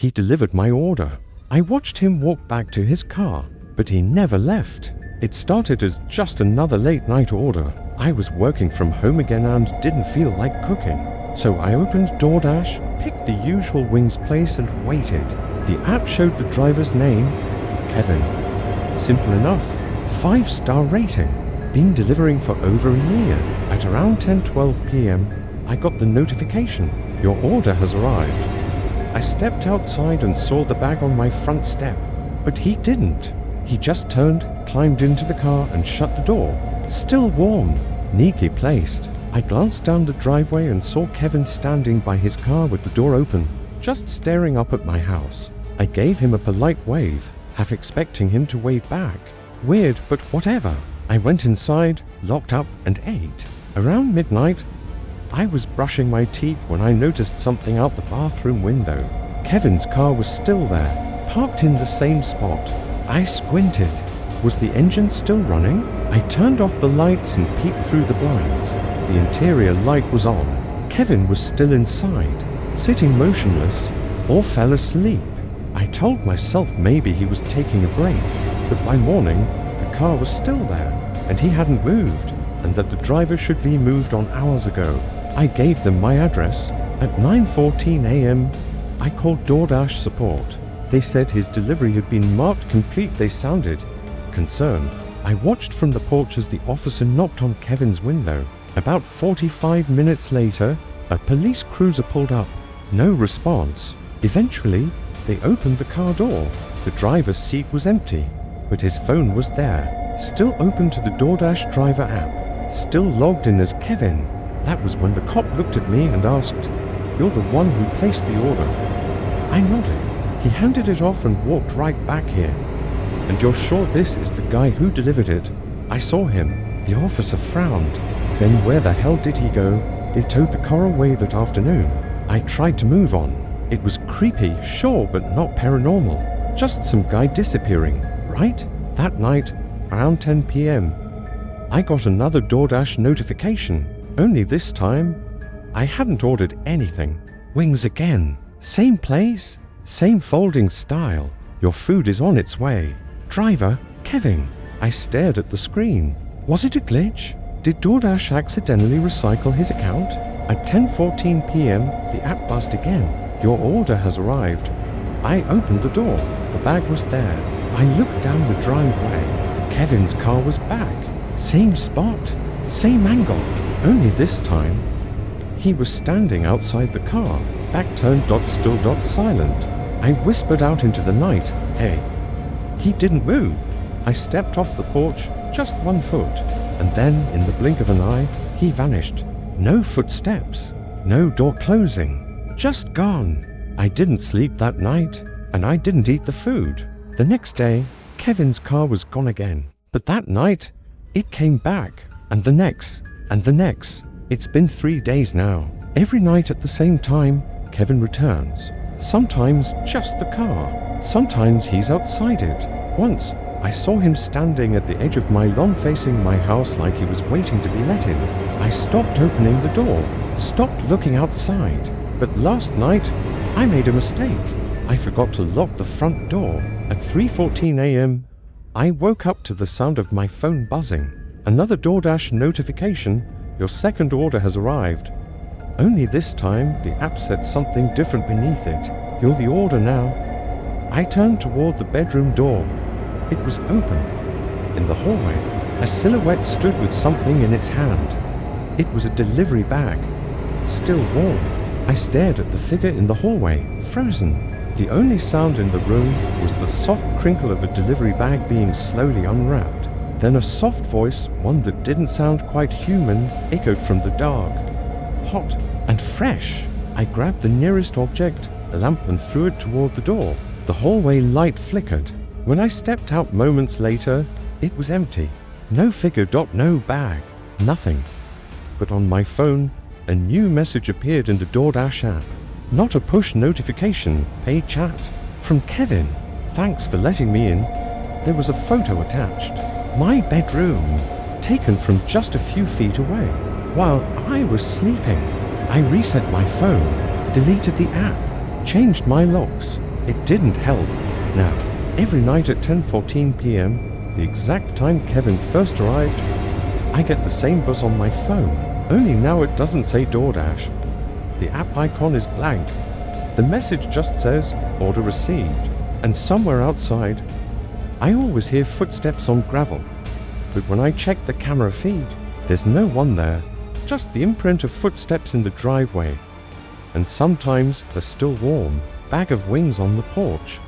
He delivered my order. I watched him walk back to his car, but he never left. It started as just another late night order. I was working from home again and didn't feel like cooking. So I opened DoorDash, picked the usual wings place and waited. The app showed the driver's name, Kevin. Simple enough. 5-star rating. Been delivering for over a year. At around 10:12 p.m., I got the notification. Your order has arrived. I stepped outside and saw the bag on my front step, but he didn't. He just turned, climbed into the car and shut the door. Still warm, neatly placed. I glanced down the driveway and saw Kevin standing by his car with the door open, just staring up at my house. I gave him a polite wave, half expecting him to wave back. Weird, but whatever. I went inside, locked up, and ate. Around midnight, I was brushing my teeth when I noticed something out the bathroom window. Kevin's car was still there, parked in the same spot. I squinted. Was the engine still running? I turned off the lights and peeked through the blinds. The interior light was on. Kevin was still inside, sitting motionless, or fell asleep. I told myself maybe he was taking a break, but by morning, the car was still there, and he hadn't moved, and that the driver should be moved on hours ago. I gave them my address. At 9:14 a.m., I called DoorDash support. They said his delivery had been marked complete. They sounded concerned. I watched from the porch as the officer knocked on Kevin's window. About 45 minutes later, a police cruiser pulled up. No response. Eventually, they opened the car door. The driver's seat was empty, but his phone was there, still open to the DoorDash driver app, still logged in as Kevin. That was when the cop looked at me and asked, "You're the one who placed the order?" I nodded. He handed it off and walked right back here. "And you're sure this is the guy who delivered it?" I saw him. The officer frowned. Then where the hell did he go? They towed the car away that afternoon. I tried to move on. It was creepy, sure, but not paranormal. Just some guy disappearing, right? That night, around 10 p.m., I got another DoorDash notification. Only this time, I hadn't ordered anything. Wings again. Same place, same folding style. Your food is on its way. Driver, Kevin. I stared at the screen. Was it a glitch? Did DoorDash accidentally recycle his account? At 10:14 p.m., the app buzzed again. Your order has arrived. I opened the door. The bag was there. I looked down the driveway. Kevin's car was back. Same spot, same angle. Only this time, he was standing outside the car, back turned, still, silent. I whispered out into the night, "Hey." He didn't move. I stepped off the porch, just 1 foot, and then, in the blink of an eye, he vanished. No footsteps, no door closing, just gone. I didn't sleep that night, and I didn't eat the food. The next day, Kevin's car was gone again. But that night, it came back, and the next, and the next. It's been 3 days now. Every night at the same time, Kevin returns. Sometimes just the car. Sometimes he's outside it. Once, I saw him standing at the edge of my lawn facing my house like he was waiting to be let in. I stopped opening the door, stopped looking outside. But last night, I made a mistake. I forgot to lock the front door. At 3:14 a.m., I woke up to the sound of my phone buzzing. Another DoorDash notification. Your second order has arrived. Only this time, the app said something different beneath it. You're the order now. I turned toward the bedroom door. It was open. In the hallway, a silhouette stood with something in its hand. It was a delivery bag, still warm. I stared at the figure in the hallway, frozen. The only sound in the room was the soft crinkle of a delivery bag being slowly unwrapped. Then a soft voice, one that didn't sound quite human, echoed from the dark. Hot and fresh. I grabbed the nearest object, a lamp, and threw it toward the door. The hallway light flickered. When I stepped out moments later, it was empty. No figure, no bag, nothing. But on my phone, a new message appeared in the DoorDash app. Not a push notification, paid chat. From Kevin. Thanks for letting me in. There was a photo attached. My bedroom, taken from just a few feet away. While I was sleeping, I reset my phone, deleted the app, changed my locks, It didn't help. Now, every night at 10:14 p.m., the exact time Kevin first arrived, I get the same buzz on my phone, only now it doesn't say DoorDash. The app icon is blank. The message just says, "Order received," and somewhere outside, I always hear footsteps on gravel. But when I check the camera feed, there's no one there, just the imprint of footsteps in the driveway, and sometimes a still warm bag of wings on the porch.